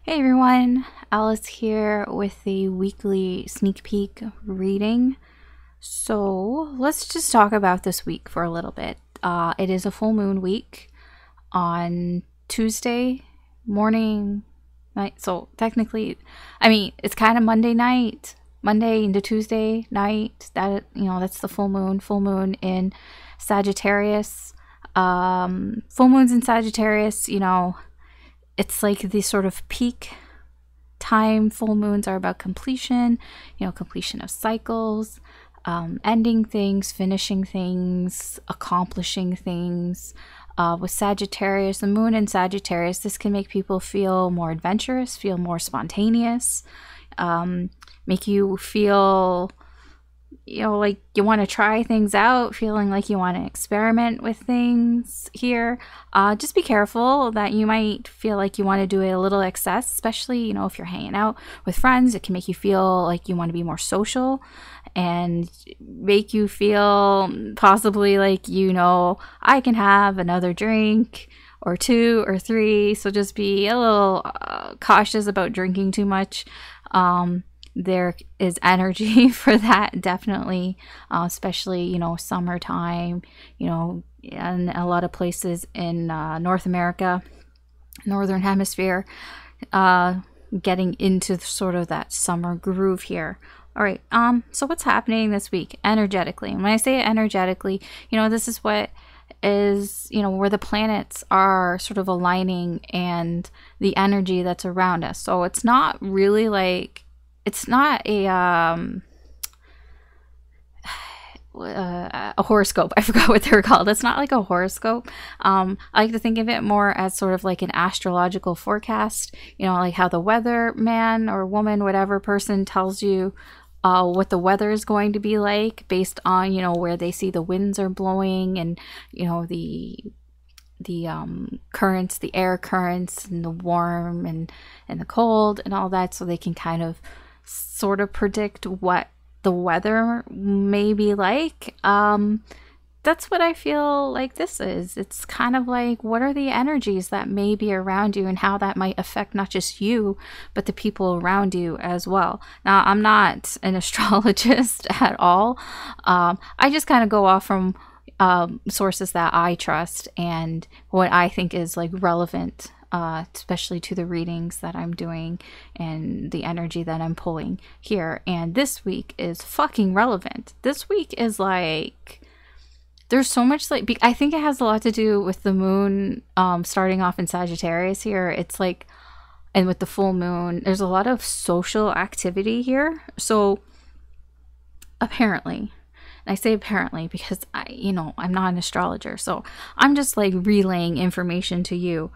Hey everyone, Alice here with the weekly sneak peek reading. So let's just talk about this week for a little bit. It is a full moon week on Tuesday morning, night. So technically, it's kind of Monday night, Monday into Tuesday night. That's the full moon. Full moon in Sagittarius. Full moons in Sagittarius, it's like the sort of peak time. Full moons are about completion, completion of cycles, ending things, finishing things, accomplishing things. With Sagittarius, the moon in Sagittarius, this can make people feel more adventurous, feel more spontaneous, make you feel like you want to try things out, feeling like you want to experiment with things here. Just be careful that you might feel like you want to do a little excess, especially, if you're hanging out with friends. It can make you feel like you want to be more social and make you feel possibly like, I can have another drink or two or three. So just be a little cautious about drinking too much. There is energy for that, definitely, especially, summertime, and a lot of places in North America, Northern Hemisphere, getting into sort of that summer groove here. All right, so what's happening this week energetically? And when I say energetically, this is what is, where the planets are sort of aligning and the energy that's around us. So it's not really like, it's not a horoscope. I forgot what they were called. It's not like a horoscope. I like to think of it more as sort of like an astrological forecast, like how the weather man or woman, whatever person, tells you what the weather is going to be like based on, where they see the winds are blowing and, the currents, the air currents, and the warm and the cold and all that, so they can kind of sort of predict what the weather may be like. That's what I feel like this is. It's kind of like, what are the energies that may be around you and how that might affect not just you, but the people around you as well. Now, I'm not an astrologist at all. I just kind of go off from sources that I trust and what I think is like relevant, especially to the readings that I'm doing and the energy that I'm pulling here. And this week is fucking relevant. This week is like, there's so much, like, I think it has a lot to do with the moon starting off in Sagittarius here. It's like, and with the full moon, there's a lot of social activity here. So apparently, and I say apparently because I'm not an astrologer, so I'm just like relaying information to you.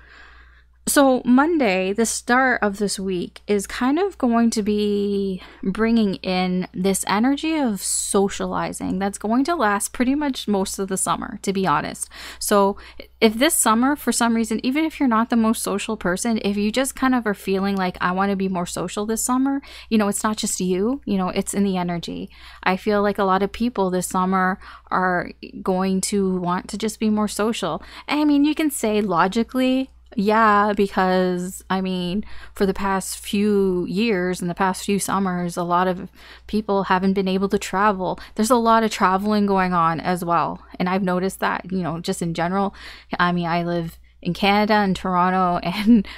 So Monday, the start of this week, is kind of going to be bringing in this energy of socializing that's going to last pretty much most of the summer, to be honest. So if this summer, for some reason, even if you're not the most social person, if you just kind of are feeling like, I want to be more social this summer, it's not just you, it's in the energy. I feel like a lot of people this summer are going to want to just be more social. I mean, you can say logically, yeah, because for the past few years and the past few summers, a lot of people haven't been able to travel. There's a lot of traveling going on as well. And I've noticed that, just in general. I live in Canada, in Toronto, and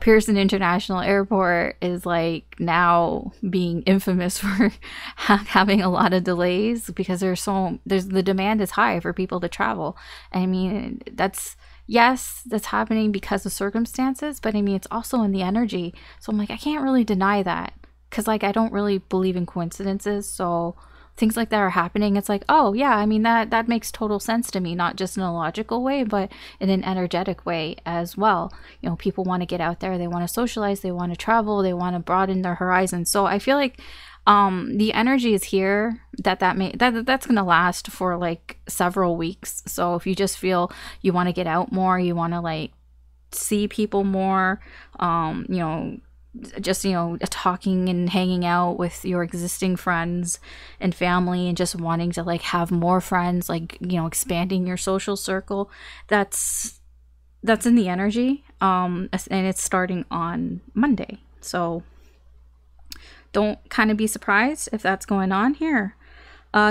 Pearson International Airport is like now being infamous for having a lot of delays because the demand is high for people to travel. Yes, that's happening because of circumstances, but it's also in the energy. So I'm like, I can't really deny that because I don't really believe in coincidences. So things like that are happening. It's like, oh yeah, that makes total sense to me, not just in a logical way, but in an energetic way as well. People want to get out there, they want to socialize, they want to travel, they want to broaden their horizons. So I feel like the energy is here that's going to last for like several weeks. So if you just feel you want to get out more, you want to like see people more, just talking and hanging out with your existing friends and family and just wanting to like have more friends, like expanding your social circle, that's that's in the energy, and it's starting on Monday. So don't kind of be surprised if that's going on here.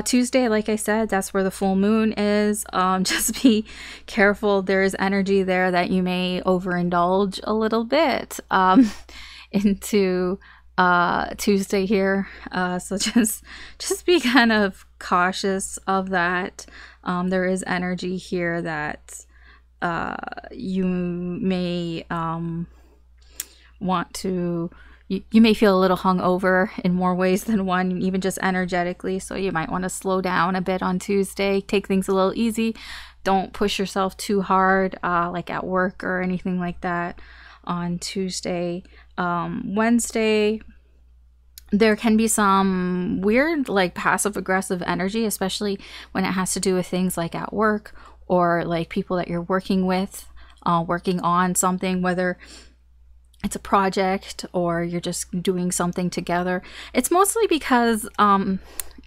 Tuesday, like I said, that's where the full moon is. Just be careful. There is energy there that you may overindulge a little bit into Tuesday here. So just be kind of cautious of that. There is energy here that you may want to. You may feel a little hungover in more ways than one, even just energetically. So you might want to slow down a bit on Tuesday. Take things a little easy. Don't push yourself too hard, like at work or anything like that on Tuesday. Wednesday, there can be some weird, like passive aggressive energy, especially when it has to do with things like at work or like people that you're working with, working on something, whether it's a project or you're just doing something together. It's mostly because, like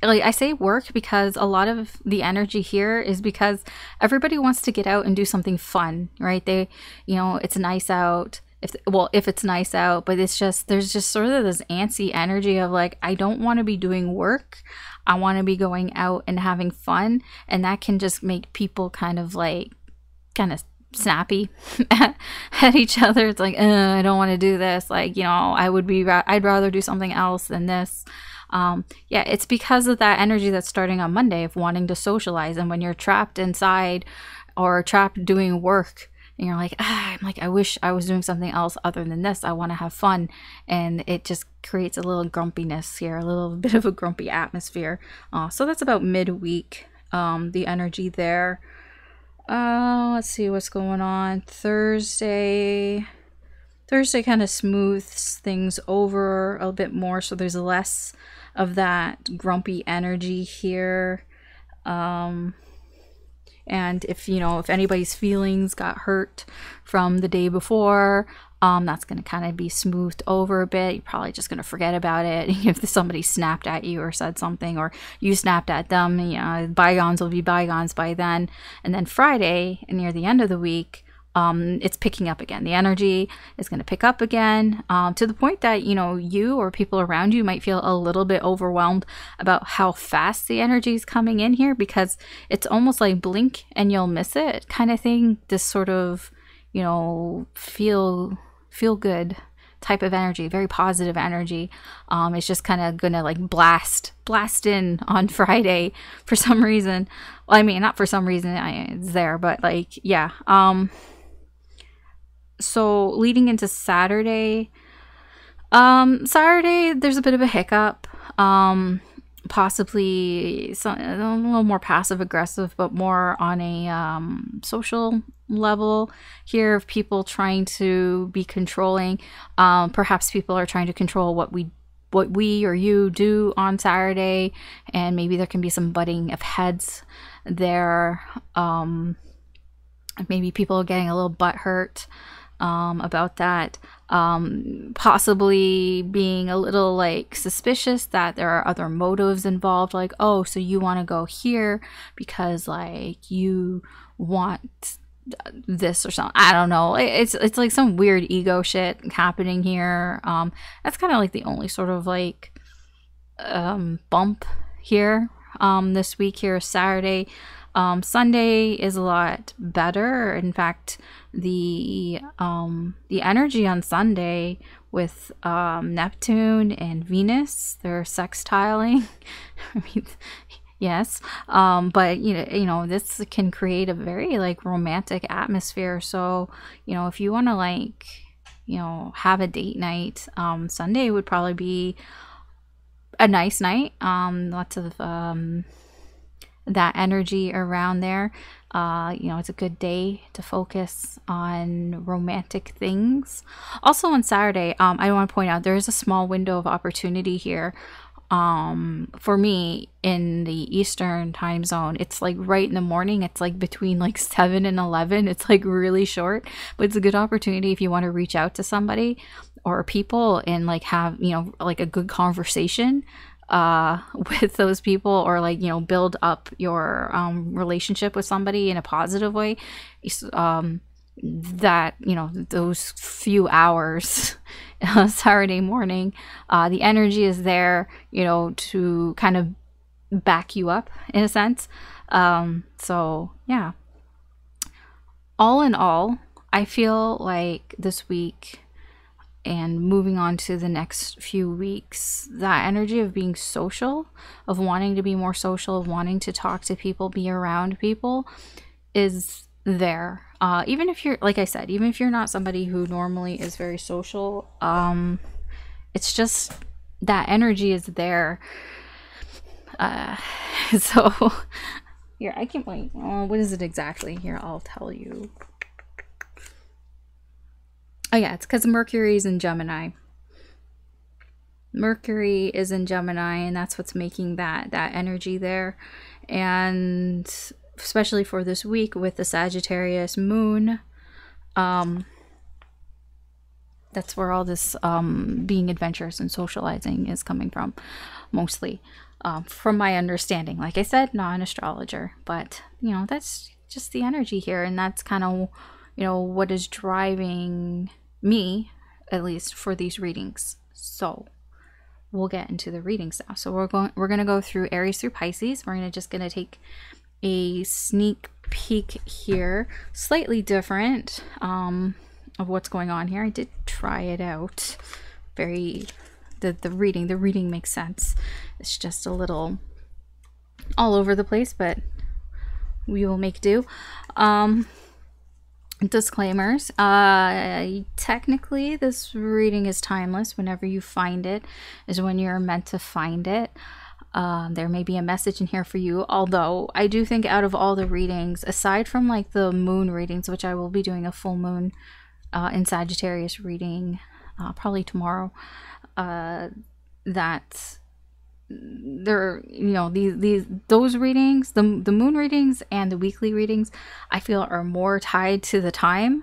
I say work, because a lot of the energy here is because everybody wants to get out and do something fun, right? It's nice out. If it's nice out, but there's just sort of this antsy energy of like, I don't want to be doing work. I want to be going out and having fun. And that can just make people kind of snappy at each other. It's like, I don't want to do this. Like, I'd rather do something else than this. It's because of that energy that's starting on Monday of wanting to socialize. And when you're trapped inside or trapped doing work and you're like, I wish I was doing something else other than this. I want to have fun. And it just creates a little grumpiness here, a little bit of a grumpy atmosphere. So that's about midweek, the energy there. Let's see what's going on. Thursday kind of smooths things over a bit more, so there's less of that grumpy energy here. And if anybody's feelings got hurt from the day before, that's going to kind of be smoothed over a bit. You're probably just going to forget about it. If somebody snapped at you or said something, or you snapped at them, bygones will be bygones by then. And then Friday, near the end of the week, it's picking up again. The energy is going to pick up again, to the point that, you or people around you might feel a little bit overwhelmed about how fast the energy is coming in here, because it's almost like blink and you'll miss it kind of thing. This sort of, feel good type of energy, very positive energy. It's just kind of gonna like blast in on Friday for some reason. Well, I mean, not for some reason, it's there, but like, yeah. So leading into Saturday, there's a bit of a hiccup, possibly a little more passive aggressive, but more on a social level here, of people trying to be controlling. Perhaps people are trying to control what we or you do on Saturday, and maybe there can be some butting of heads there. Maybe people are getting a little butthurt about that, possibly being a little like suspicious that there are other motives involved, like, oh, so you want to go here because like you want this or something. I don't know. It's like some weird ego shit happening here. That's kind of like the only sort of like bump here this week here, Saturday. Sunday is a lot better. In fact, the energy on Sunday with Neptune and Venus, they're sextiling. I mean, yes, but this can create a very like romantic atmosphere. So if you want to like have a date night, Sunday would probably be a nice night. Lots of that energy around there. It's a good day to focus on romantic things. Also on Saturday, I want to point out there is a small window of opportunity here. For me in the Eastern time zone, it's like right in the morning. It's like between like 7 and 11. It's like really short, but it's a good opportunity if you want to reach out to somebody or people and like have, like a good conversation with those people, or like build up your relationship with somebody in a positive way. that, you know, those few hours Saturday morning, the energy is there, you know, to kind of back you up in a sense. So yeah, all in all, I feel like this week and moving on to the next few weeks, that energy of being social, of wanting to be more social, of wanting to talk to people, be around people, is there. Even if you're, like I said, even if you're not somebody who normally is very social, it's just that energy is there. So here, I can't wait. What is it exactly? Here, I'll tell you. Oh yeah, it's because Mercury is in Gemini. Mercury is in Gemini, and that's what's making that energy there. And especially for this week with the Sagittarius moon, that's where all this being adventurous and socializing is coming from, mostly. From my understanding, like I said, not an astrologer, but you know, that's just the energy here, and that's kind of, you know, what is driving me, at least for these readings. So we'll get into the readings now. So we're going to go through Aries through Pisces. We're just going to take a sneak peek here, slightly different of what's going on here. I did try it out. The reading makes sense. It's just a little all over the place, but we will make do. Disclaimers. Technically, this reading is timeless. Whenever you find it is when you're meant to find it. There may be a message in here for you, although I do think out of all the readings, aside from like the moon readings, which I will be doing a full moon in Sagittarius reading probably tomorrow, that there, you know, those readings, the moon readings and the weekly readings, I feel are more tied to the time.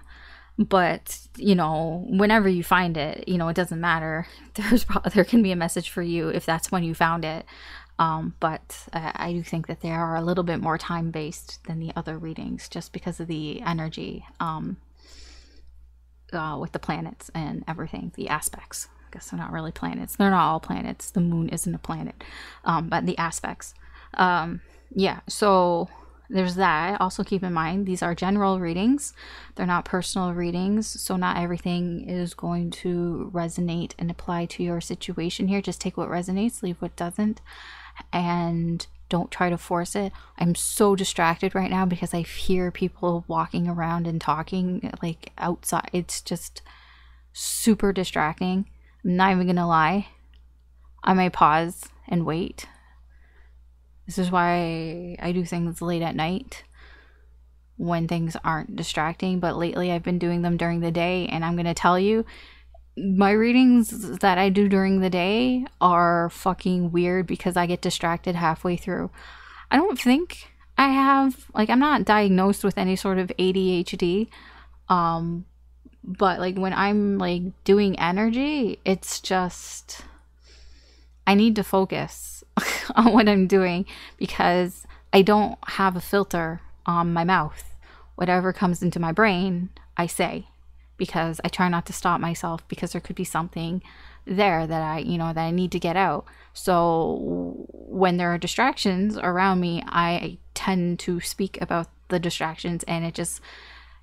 But you know, whenever you find it, you know, it doesn't matter. There can be a message for you if that's when you found it. But I do think that they are a little bit more time based than the other readings, just because of the energy with the planets and everything, the aspects. I guess they're not really planets. They're not all planets. The moon isn't a planet, but the aspects. Yeah, so there's that. Also keep in mind, these are general readings. They're not personal readings, so not everything is going to resonate and apply to your situation here. Just take what resonates, leave what doesn't, and don't try to force it. I'm so distracted right now because I hear people walking around and talking like outside. It's just super distracting. I'm not even gonna lie. I may pause and wait. This is why I do things late at night when things aren't distracting, but lately I've been doing them during the day, and I'm gonna tell you, my readings that I do during the day are fucking weird because I get distracted halfway through. I don't think I have, like, I'm not diagnosed with any sort of ADHD, but like when I'm like doing energy, it's just, I need to focus on what I'm doing because I don't have a filter on my mouth. Whatever comes into my brain, I say, because I try not to stop myself, because there could be something there that I need to get out. So when there are distractions around me, I tend to speak about the distractions, and it just,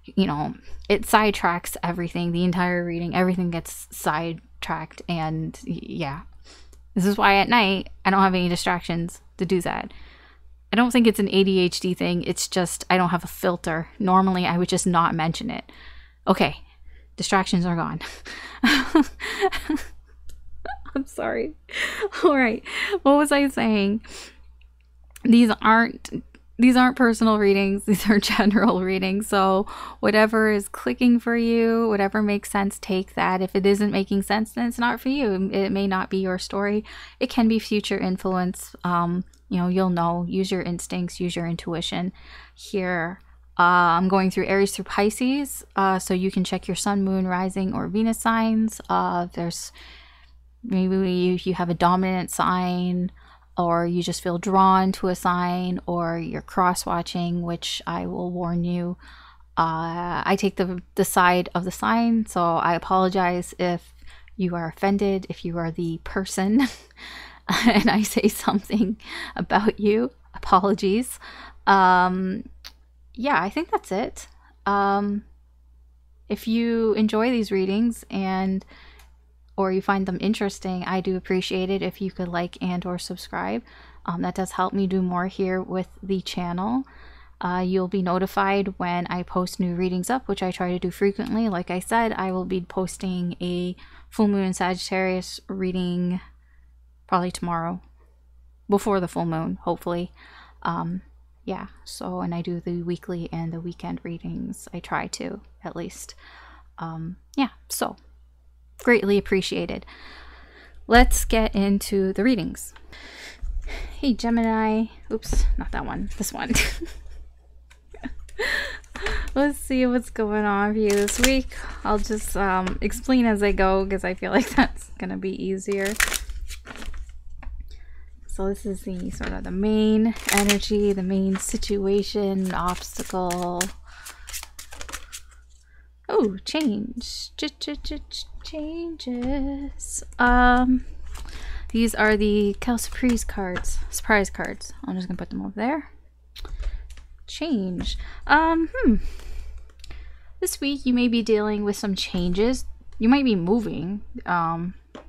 it sidetracks everything. The entire reading, everything gets sidetracked. And yeah, this is why at night I don't have any distractions to do that. I don't think it's an ADHD thing. It's just I don't have a filter. Normally I would just not mention it. Okay, distractions are gone. I'm sorry. All right, what was I saying? These aren't personal readings. These are general readings. So whatever is clicking for you, whatever makes sense, take that. If it isn't making sense, then it's not for you. It may not be your story. It can be future influence. You'll know. Use your instincts, use your intuition. Here, I'm going through Aries through Pisces, so you can check your sun, moon, rising, or Venus signs. There's maybe if you have a dominant sign, or you just feel drawn to a sign, or you're cross-watching, which I will warn you, I take the side of the sign, so I apologize if you are offended, if you are the person and I say something about you. Apologies. Yeah, I think that's it. If you enjoy these readings or you find them interesting, I do appreciate it if you could like and or subscribe. That does help me do more here with the channel. You'll be notified when I post new readings up, which I try to do frequently. Like I said, I will be posting a full moon in Sagittarius reading probably tomorrow, before the full moon, hopefully. Yeah, so, and I do the weekly and the weekend readings. I try to, at least. Yeah, so, greatly appreciated. Let's get into the readings. Hey, Gemini. Oops, not that one. This one. Let's see what's going on for you this week. I'll just explain as I go, because I feel like that's going to be easier. So this is the sort of the main energy, the main situation, obstacle. Oh, change. Changes. These are the surprise cards. Surprise cards. I'm just gonna put them over there. Change. This week you may be dealing with some changes. You might be moving,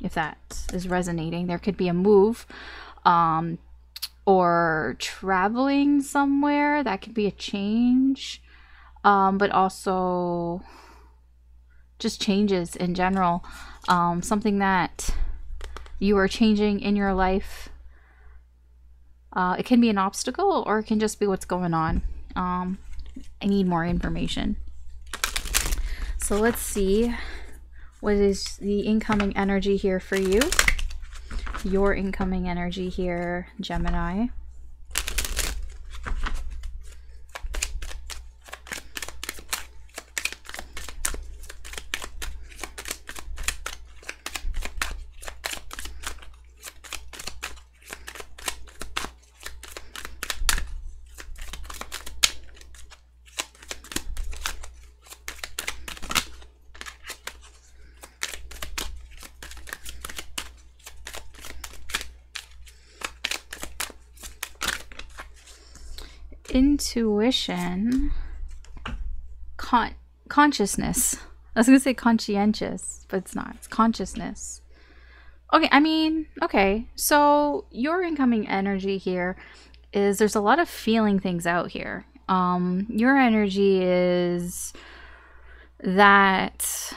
if that is resonating. There could be a move. Or traveling somewhere. That could be a change, but also just changes in general. Something that you are changing in your life. It can be an obstacle, or it can just be what's going on. I need more information. So let's see what is the incoming energy here for you. Your incoming energy here, Gemini. Intuition, consciousness. I was gonna say conscientious, but it's not. It's consciousness. Okay, I mean, okay. So your incoming energy here is there's a lot of feeling things out here. Your energy is that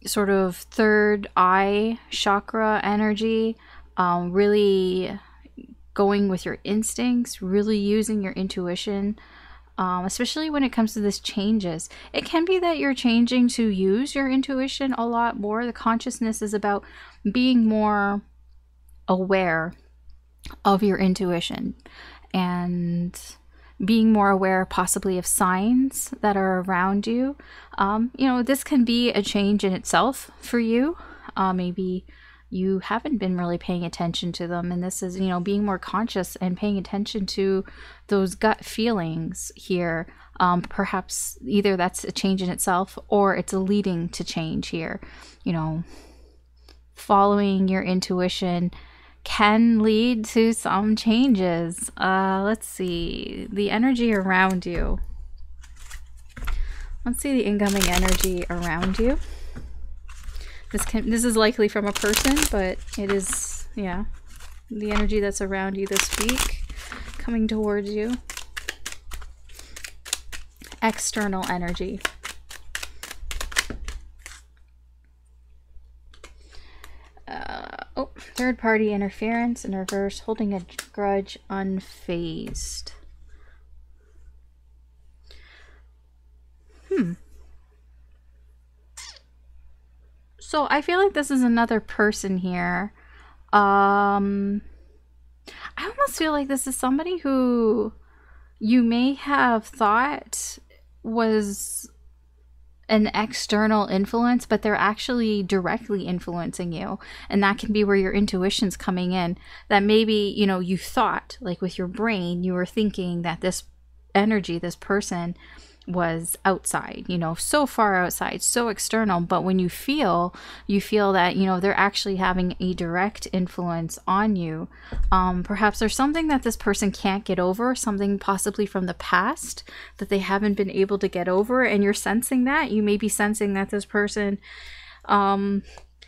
sort of third eye chakra energy, really going with your instincts, really using your intuition, especially when it comes to this changes. It can be that you're changing to use your intuition a lot more. The consciousness is about being more aware of your intuition and being more aware possibly of signs that are around you. You know, this can be a change in itself for you. Maybe you haven't been really paying attention to them, and this is, you know, being more conscious and paying attention to those gut feelings here. Perhaps either that's a change in itself, or it's a leading to change here. You know, following your intuition can lead to some changes. Let's see the energy around you. Let's see the incoming energy around you. This is likely from a person, but it is, yeah, the energy that's around you this week, coming towards you. External energy. Oh, third party interference in reverse, holding a grudge, unfazed. So I feel like this is another person here. I almost feel like this is somebody who you may have thought was an external influence, but they're actually directly influencing you. And that can be where your intuition's coming in. That maybe, you know, you thought, like with your brain, you were thinking that this energy, this person, was outside, you know, so far outside, so external. But when you feel that, you know, they're actually having a direct influence on you. Perhaps there's something that this person can't get over, something possibly from the past that they haven't been able to get over, and you're sensing that. You may be sensing that this person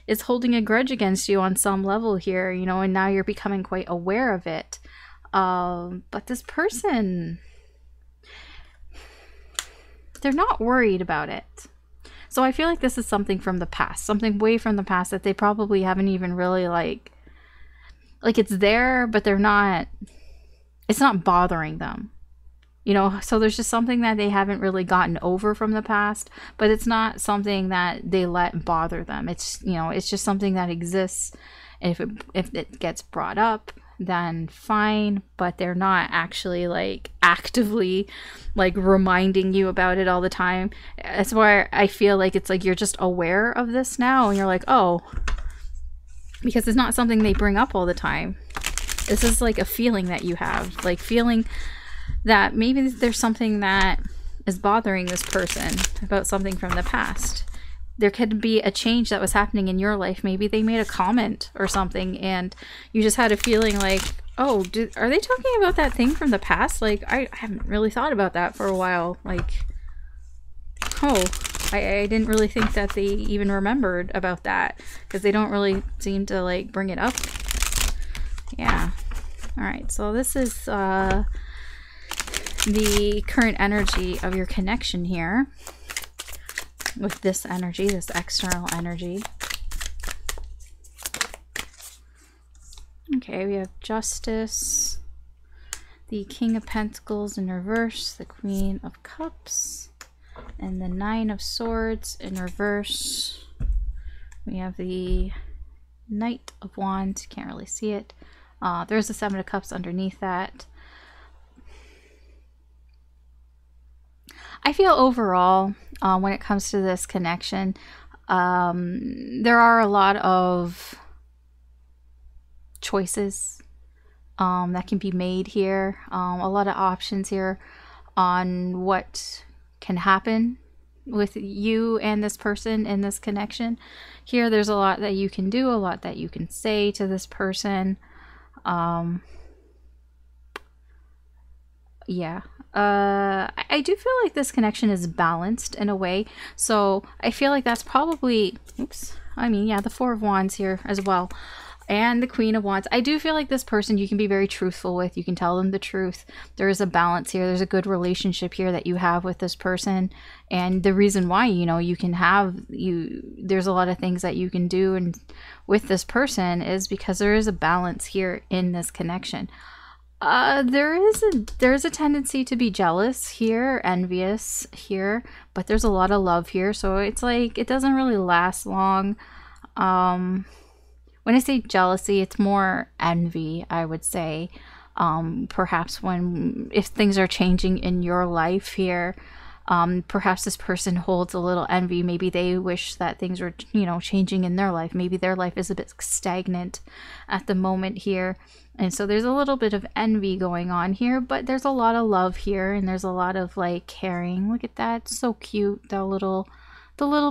is holding a grudge against you on some level here, you know, and now you're becoming quite aware of it. But this person, they're not worried about it. So I feel like this is something from the past, something way from the past that they probably haven't even really like it's there, but they're not, it's not bothering them, you know. So there's just something that they haven't really gotten over from the past, but it's not something that they let bother them. It's, you know, it's just something that exists. If it gets brought up, then fine, but they're not actually like actively like reminding you about it all the time. That's why I feel like it's like you're just aware of this now, and you're like, oh, because it's not something they bring up all the time. This is like a feeling that you have, like feeling that maybe there's something that is bothering this person about something from the past. There could be a change that was happening in your life. Maybe they made a comment or something, and you just had a feeling like, oh, are they talking about that thing from the past? Like, I haven't really thought about that for a while. Like, oh, I didn't really think that they even remembered about that, because they don't really seem to like bring it up. Yeah. All right. So this is the current energy of your connection here. With this energy, this external energy. Okay, we have Justice, the King of Pentacles in reverse, the Queen of Cups, and the Nine of Swords in reverse. We have the Knight of Wands, can't really see it. There's the Seven of Cups underneath that. I feel overall, when it comes to this connection, there are a lot of choices that can be made here. A lot of options here on what can happen with you and this person in this connection. Here, there's a lot that you can do, a lot that you can say to this person. Yeah. I do feel like this connection is balanced in a way. So I feel like that's probably, the Four of Wands here as well. And the Queen of Wands. I do feel like this person you can be very truthful with. You can tell them the truth. There is a balance here. There's a good relationship here that you have with this person. And the reason why, you know, there's a lot of things that you can do and with this person is because there is a balance here in this connection. There is a tendency to be jealous here, envious here, but there's a lot of love here, so it's like it doesn't really last long. When I say jealousy, it's more envy, I would say. Perhaps if things are changing in your life here, perhaps this person holds a little envy. Maybe they wish that things were, you know, changing in their life. Maybe their life is a bit stagnant at the moment here. And so there's a little bit of envy going on here, but there's a lot of love here, and there's a lot of like caring. Look at that. It's so cute. The little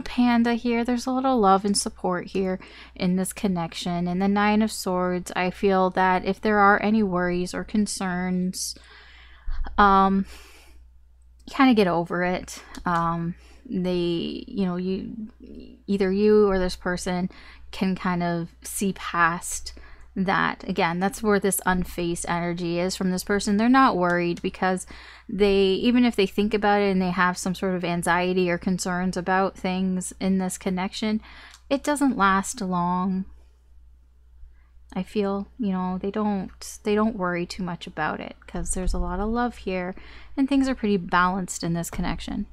panda here. There's a little love and support here in this connection. And the Nine of Swords, I feel that if there are any worries or concerns, kind of get over it. Either you or this person can kind of see past that. Again, that's where this unfaced energy is from this person. They're not worried because even if they think about it and they have some sort of anxiety or concerns about things in this connection, it doesn't last long. I feel, you know, they don't worry too much about it because there's a lot of love here and things are pretty balanced in this connection.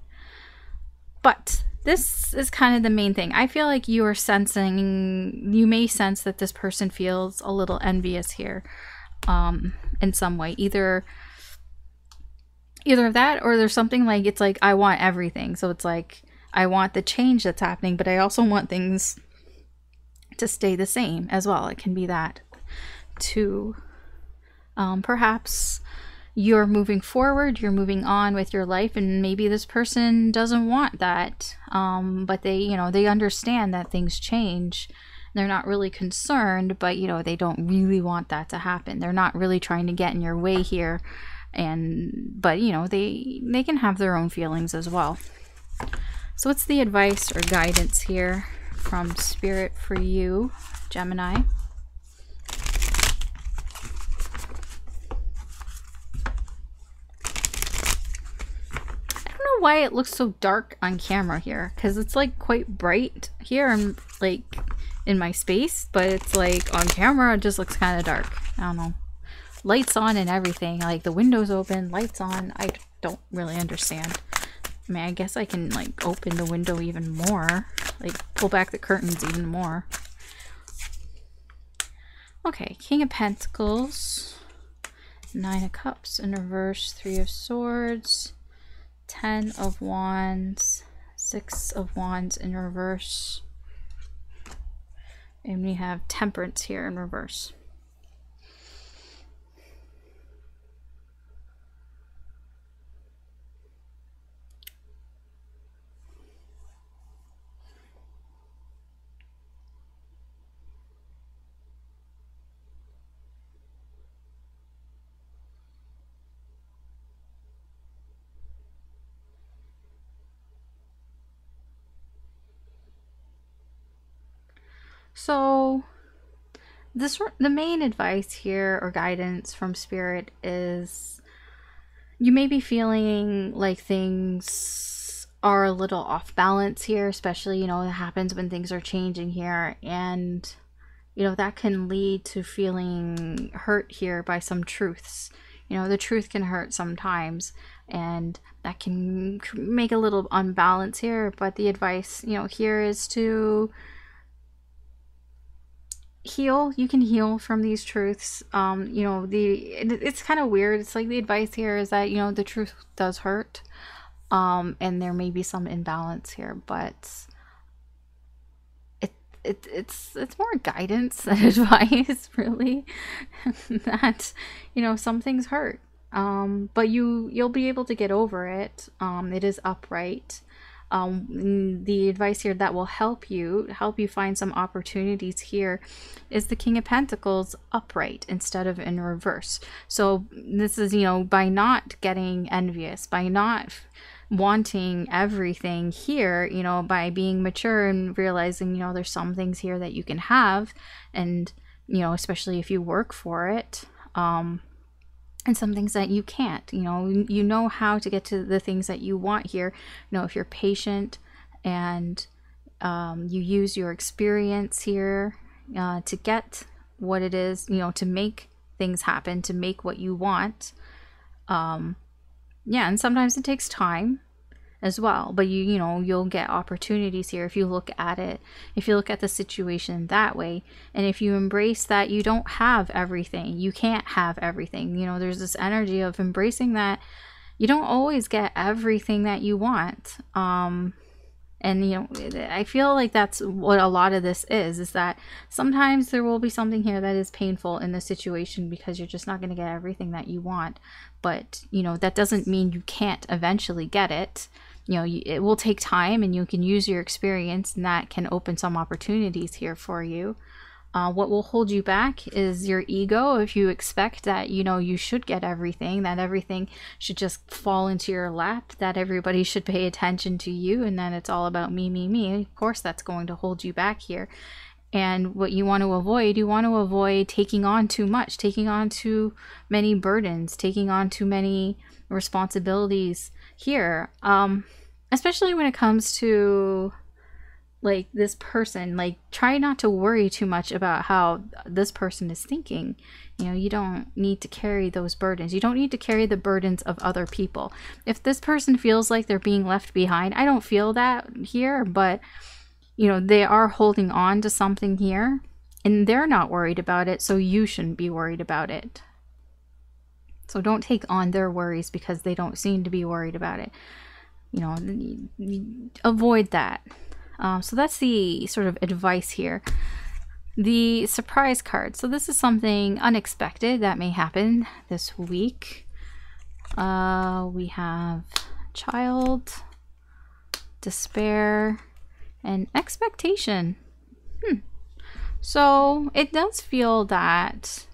But this is kind of the main thing. I feel like you may sense that this person feels a little envious here in some way. Either of that, or there's something like, it's like, I want everything. So it's like, I want the change that's happening, but I also want things to stay the same as well. It can be that too. Perhaps you're moving forward, you're moving on with your life, and maybe this person doesn't want that. But they, you know, they understand that things change. They're not really concerned, but, you know, they don't really want that to happen. They're not really trying to get in your way here. But, you know, they can have their own feelings as well. So what's the advice or guidance here from Spirit for you, Gemini? Why it looks so dark on camera here, because it's like quite bright here and like in my space, but it's like on camera it just looks kind of dark. I don't know, lights on and everything, like the windows open, lights on. I don't really understand. I mean, I guess I can like open the window even more, like pull back the curtains even more. Okay, King of Pentacles, Nine of Cups in reverse, Three of Swords, 10 of Wands, 6 of Wands in reverse, and we have Temperance here in reverse. So the main advice here or guidance from Spirit is you may be feeling like things are a little off balance here, especially, you know, it happens when things are changing here, and, you know, that can lead to feeling hurt here by some truths. You know, the truth can hurt sometimes, and that can make a little unbalance here, but the advice, you know, here is to heal. You can heal from these truths. You know, it's kind of weird. It's like the advice here is that, you know, the truth does hurt, and there may be some imbalance here, but it's more guidance than advice, really. That, you know, some things hurt, but you'll be able to get over it. It is upright. The advice here that will help you find some opportunities here is the King of Pentacles upright instead of in reverse. So this is, you know, by not getting envious, by not wanting everything here, you know, by being mature and realizing, you know, there's some things here that you can have, and, you know, especially if you work for it, and some things that you can't. You know how to get to the things that you want here. You know, if you're patient and you use your experience here to get what it is, you know, to make things happen, to make what you want. Yeah, and sometimes it takes time as well, but you know, you'll get opportunities here if you look at it, if you look at the situation that way, and if you embrace that you don't have everything, you can't have everything. You know, there's this energy of embracing that you don't always get everything that you want. And, you know, I feel like that's what a lot of this is that sometimes there will be something here that is painful in the situation because you're just not going to get everything that you want. But, you know, that doesn't mean you can't eventually get it. You know, it will take time, and you can use your experience, and that can open some opportunities here for you. What will hold you back is your ego. If you expect that, you know, you should get everything, that everything should just fall into your lap, that everybody should pay attention to you, and then it's all about me, me, me. Of course, that's going to hold you back here. And what you want to avoid taking on too much, taking on too many burdens, taking on too many responsibilities here. Especially when it comes to like this person, like try not to worry too much about how this person is thinking. You know, you don't need to carry those burdens. You don't need to carry the burdens of other people. If this person feels like they're being left behind, I don't feel that here, but you know, they are holding on to something here and they're not worried about it, so you shouldn't be worried about it. So don't take on their worries because they don't seem to be worried about it. You know, avoid that. So that's the sort of advice here. The surprise card. So this is something unexpected that may happen this week. We have child, despair, and expectation. So it does feel that,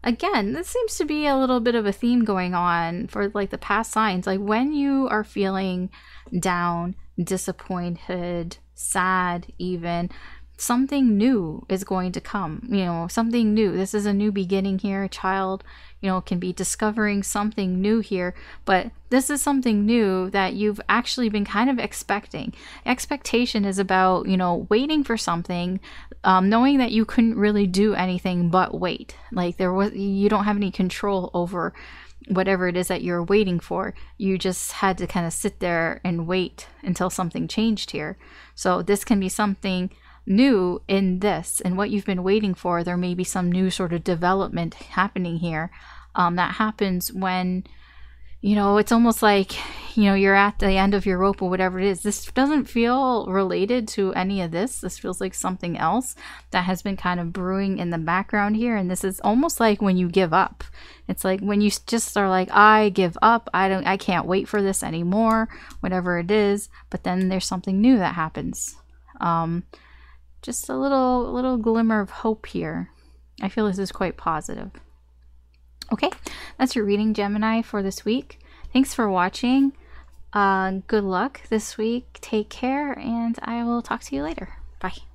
again, this seems to be a little bit of a theme going on for like the past signs. Like when you are feeling down, disappointed, sad, even, something new is going to come, you know, something new. This is a new beginning here. A child, you know, can be discovering something new here, but this is something new that you've actually been kind of expecting. Expectation is about, you know, waiting for something, knowing that you couldn't really do anything but wait. Like you don't have any control over whatever it is that you're waiting for. You just had to kind of sit there and wait until something changed here. So this can be something new in this, and what you've been waiting for. There may be some new sort of development happening here. That happens when, you know, it's almost like, you know, you're at the end of your rope or whatever it is. This doesn't feel related to any of this. This feels like something else that has been kind of brewing in the background here. And this is almost like when you give up. It's like when you just are like, I give up. I can't wait for this anymore, whatever it is. But then there's something new that happens. Just a little glimmer of hope here. I feel this is quite positive. Okay, that's your reading, Gemini, for this week. Thanks for watching. Good luck this week. Take care, and I will talk to you later. Bye.